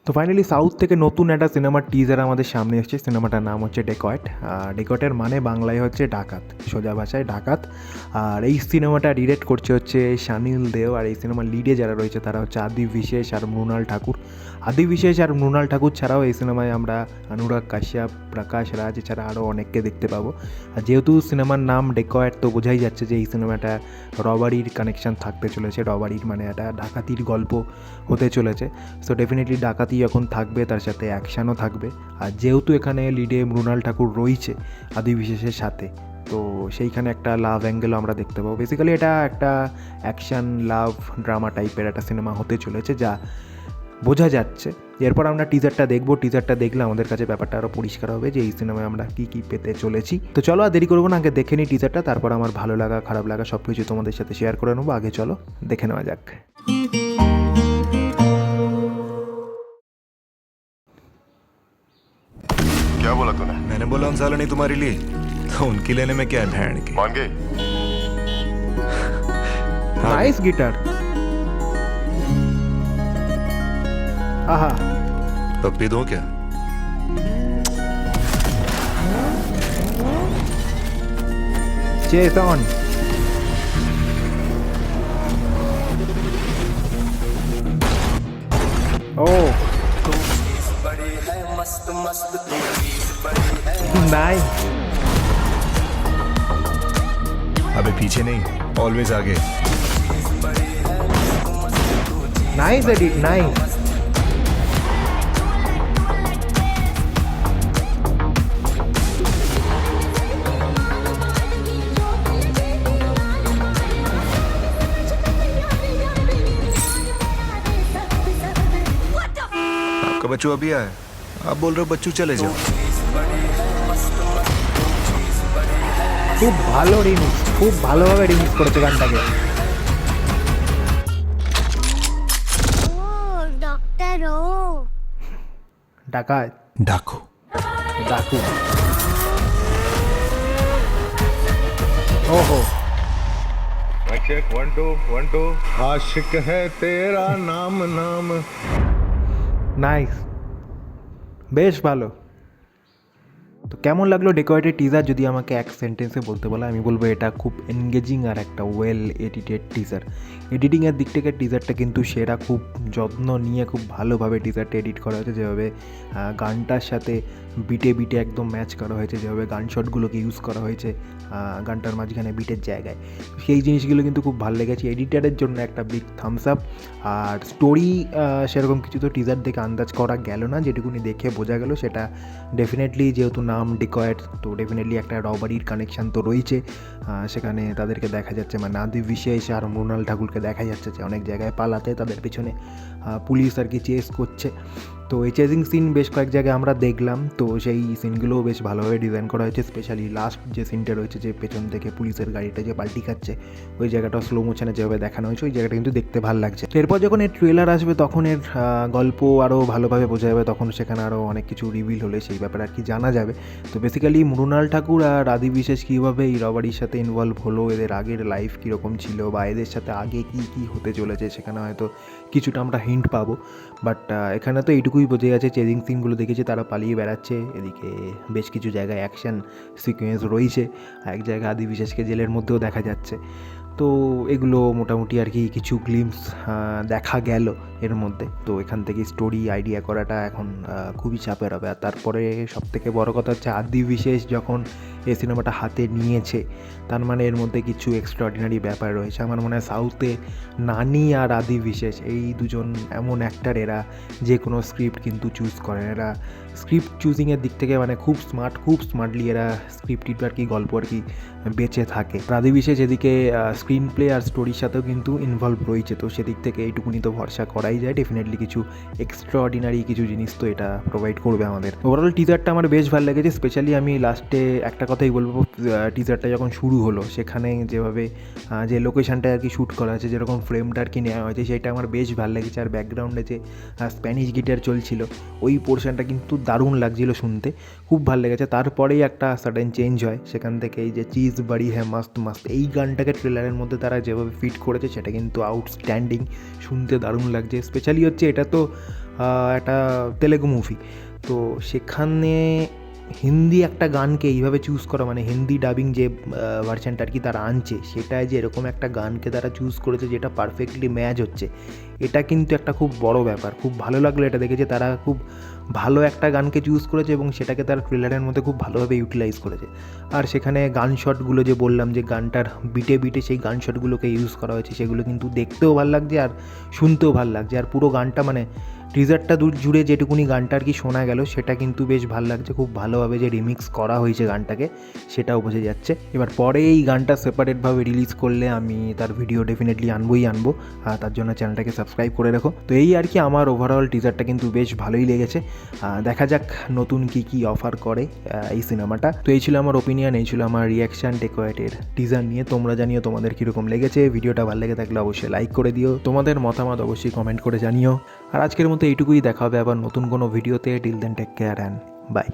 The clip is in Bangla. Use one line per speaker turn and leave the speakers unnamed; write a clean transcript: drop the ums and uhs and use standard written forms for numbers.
তো ফাইনালি সাউথ থেকে নতুন একটা সিনেমার টিজার আমাদের সামনে এসেছে। সিনেমাটার নাম হচ্ছে ডেকয়েট। ডেকয়েটের মানে বাংলায় হচ্ছে ডাকাত, সোজা ভাষায় ডাকাত। আর এই সিনেমাটা ডিরেক্ট করছে হচ্ছে শানিল দেও। আর এই সিনেমার লিডে যারা রয়েছে তারা হচ্ছে আদি বিশেষ আর মৃণাল ঠাকুর। আদি বিশেষ আর মৃণাল ঠাকুর ছাড়াও এই সিনেমায় আমরা অনুরাগ কাশ্যপ, প্রকাশ রাজ এছাড়া আরও অনেককে দেখতে পাবো। আর যেহেতু সিনেমার নাম ডেকয়েট, তো বোঝাই যাচ্ছে যে এই সিনেমাটা রবারির কানেকশান থাকতে চলেছে। রবারির মানে একটা ডাকাতির গল্প হতে চলেছে। সো ডেফিনেটলি ডাকাতি যখন থাকবে তার সাথে অ্যাকশানও থাকবে। আর যেহেতু এখানে লিডে মৃণাল ঠাকুর রয়েছে আদি বিশেষের সাথে, তো সেইখানে একটা লাভ অ্যাঙ্গেলও আমরা দেখতে পাবো। বেসিক্যালি এটা একটা অ্যাকশান লাভ ড্রামা টাইপের একটা সিনেমা হতে চলেছে, যা বোঝা যাচ্ছে। এরপর আমরা টিজারটা দেখবো। টিজারটা দেখলে আমাদের কাছে ব্যাপারটা আরও পরিষ্কার হবে যে এই সিনেমায় আমরা কী কী পেতে চলেছি। তো চলো আর দেরি করবো না, আগে দেখে নিই টিজারটা, তারপর আমার ভালো লাগা খারাপ লাগা সব কিছু তোমাদের সাথে শেয়ার করে নেবো। আগে চলো দেখে নেওয়া যাক।
क्या बोला तूने?
मैंने बोला उन सालों नहीं तुम्हारे लिए, तो उनकी लेने में क्या है भैंड की।
मान गए?
Nice guitar. आहा,
पप्पी दो क्या?
Chase on. Oh nice.
अबे पीछे नहीं, ऑलवेज आगे।
Nice edit, nice.
आपका बच्चू अभी आया, आप बोल रहे हो बच्चू चले जाओ।
খুব ভালো রিমিক্স, খুব ভালোভাবে রিমিক্স করেছে গানটাকে।
ও ডক্টর ও
ডাকাত,
डाकू।
ডাকু। ओहो
चेक 1 2 1 2 आशिक है तेरा नाम नाम।
নাইস, বেশ ভালো। তো কেমন লাগলো ডেকোরেটেড টিজার? যদি আমাকে এক সেন্টেন্সে বলতে বলে আমি বলবো এটা খুব এনগেজিং আর একটা ওয়েল এডিটেড টিজার। এডিটিংয়ের দিক থেকে টিজারটা কিন্তু সেরা, খুব যত্ন নিয়ে খুব ভালোভাবে টিজারটা এডিট করা হয়েছে। যেভাবে গানটার সাথে বিটে বিটে একদম ম্যাচ করা হয়েছে, যেভাবে গান শটগুলোকে ইউজ করা হয়েছে গানটার মাঝখানে বিটের জায়গায়, সেই জিনিসগুলো কিন্তু খুব ভালো লেগেছে। এডিটারের জন্য একটা বিগ থামস আপ। আর স্টোরি সেরকম কিছু তো টিজার দেখে আন্দাজ করা গেল না, যেটুকুনি দেখে বোঝা গেল সেটা ডেফিনেটলি, যেহেতু নাম ডেকয়েট, তো ডেফিনেটলি একটা রবারির কানেকশান তো রয়েছে। সেখানে তাদেরকে দেখা যাচ্ছে, মানে আদি বিশেষ আর মৃণাল ঠাকুরকে দেখা যাচ্ছে যে অনেক জায়গায় পালাতে, তাদের পিছনে পুলিশ আর কি চেস করছে। তো এই চেজিং সিন বেশ কয়েক জায়গায় আমরা দেখলাম, তো সেই সিনগুলোও বেশ ভালোভাবে ডিজাইন করা হয়েছে। স্পেশালি লাস্ট যে সিনটা রয়েছে, যে পেছন থেকে পুলিশের গাড়িটা যে পাল্টি খাচ্ছে, ওই জায়গাটা স্লো মোশনে যেভাবে দেখানো হয়েছে, ওই জায়গাটা কিন্তু দেখতে ভালো লাগছে। এরপর যখন এর ট্রেলার আসবে তখন এর গল্প আরও ভালোভাবে বোঝা যাবে, তখন সেখানে আরও অনেক কিছু রিভিল হলে সেই ব্যাপারে আর কি জানা যাবে। তো বেসিক্যালি মৃণাল ঠাকুর আর আদি বিশেষ কীভাবে এই রবারির সাথে ইনভলভ হলো, এদের আগের লাইফ কীরকম ছিল, বা এদের সাথে আগে কী কী হতে চলেছে, সেখানে হয়তো কিছুটা আমরা হিন্ট পাবো। বাট এখানে তো এইটুকুই বোঝা যাচ্ছে, চেজিং সিনগুলো দেখেছি তারা পালিয়ে বেড়াচ্ছে, এদিকে বেশ কিছু জায়গায় অ্যাকশান সিকোয়েন্স রয়েছে, এক জায়গায় আদি বিশেষকে জেলের মধ্যেও দেখা যাচ্ছে। তো এগুলো মোটামুটি আর কি কিছু গ্লিমস দেখা গেল এর মধ্যে। তো এখান থেকে স্টোরি আইডিয়া করাটা এখন খুবই চাপের হবে। আর তারপরে সবথেকে বড় কথা হচ্ছে, আদি বিশেষ যখন এই সিনেমাটা হাতে নিয়েছে, তার মানে এর মধ্যে কিছু এক্সট্রাঅর্ডিনারি ব্যাপার রয়েছে। আমার মনে হয় সাউথে নানি আর আদি বিশেষ এই দুজন এমন অ্যাক্টার, এরা যে কোনো স্ক্রিপ্ট কিন্তু চুজ করেন। এরা স্ক্রিপ্ট চুজিংয়ের দিক থেকে মানে খুব স্মার্ট, খুব স্মার্টলি এরা স্ক্রিপ্ট আর কি গল্প আর কি বেঁচে থাকে। আদি বিশেষ এদিকে স্ক্রিন প্লে আর স্টোরির সাথেও কিন্তু ইনভলভ রয়েছে। তো সেদিক থেকে এইটুকুনি তো ভরসা করাই যায়, ডেফিনেটলি কিছু এক্সট্রাঅর্ডিনারি কিছু জিনিস তো এটা প্রোভাইড করবে আমাদের। ওভারঅল টিজারটা আমার বেশ ভালো লেগেছে। স্পেশালি আমি লাস্টে একটা কথাই বলবো, টিজারটা যখন শুরু হলো সেখানে যেভাবে যে লোকেশানটা আর কি শ্যুট করা আছে, যেরকম ফ্রেমটা আর কি নেওয়া হয়েছে, সেটা আমার বেশ ভালো লেগেছে। আর ব্যাকগ্রাউন্ডে যে স্প্যানিশ গিটার চলছিল, ওই পোর্শনটা কিন্তু দারুণ লাগছিল শুনতে, খুব ভালো লেগেছে। তারপরেই একটা সাডেন চেঞ্জ হয়, সেখান থেকে এই যে চিজ বাড়ি হ্যাঁ মাস্ত মাস্ত, এই গানটাকে ট্রেলারের মধ্যে তারা যেভাবে ফিট করেছে সেটা কিন্তু আউটস্ট্যান্ডিং, শুনতে দারুণ লাগছে। স্পেশালি হচ্ছে এটা তো একটা তেলেগু মুভি। তো সেখানে হিন্দি একটা গানকে এইভাবে চুজ করা, মানে হিন্দি ডাবিং যে ভার্সানটা আর কি তারা আনছে, সেটায় যে এরকম একটা গানকে তারা চুজ করেছে যেটা পারফেক্টলি ম্যাচ হচ্ছে, এটা কিন্তু একটা খুব বড় ব্যাপার। খুব ভালো লাগলো এটা দেখে যে তারা খুব ভালো একটা গানকে চুজ করেছে এবং সেটাকে তারা ট্রেলারের মধ্যে খুব ভালোভাবে ইউটিলাইজ করেছে। আর সেখানে গান শটগুলো যে বললাম যে গানটার বিটে বিটে সেই গান শটগুলোকে ইউজ করা হয়েছে, সেগুলো কিন্তু দেখতেও ভালো লাগছে আর শুনতেও ভালো লাগছে। আর পুরো গানটা মানে টিজারটা জুড়ে যেটুকুনি গানটা আর কি শোনা গেল সেটা কিন্তু বেশ ভালো লাগছে। খুব ভালোভাবে যে রিমিক্স করা হয়েছে গানটাকে সেটাও বোঝা যাচ্ছে। এবার পরে এই গানটা সেপারেটভাবে রিলিজ করলে আমি তার ভিডিও ডেফিনেটলি আনবো, আর তার জন্য চ্যানেলটাকে সাবস্ক্রাইব করে রাখো। তো এই আর কি আমার ওভারঅল টিজারটা কিন্তু বেশ ভালোই লেগেছে। দেখা যাক নতুন কি অফার করে এই সিনেমাটা। তো এই ছিল আমার ওপিনিয়ন, এই ছিল আমার রিয়াকশান ডেকোয়েটের টিজার নিয়ে। তোমরা জানিও তোমাদের কীরকম লেগেছে। ভিডিওটা ভালো লেগে থাকলে অবশ্যই লাইক করে দিও, তোমাদের মতামত অবশ্যই কমেন্ট করে জানিও। আর আজকের মতো এইটুকুই, দেখা হবে আবার নতুন কোনো ভিডিওতে। Till then take care and by.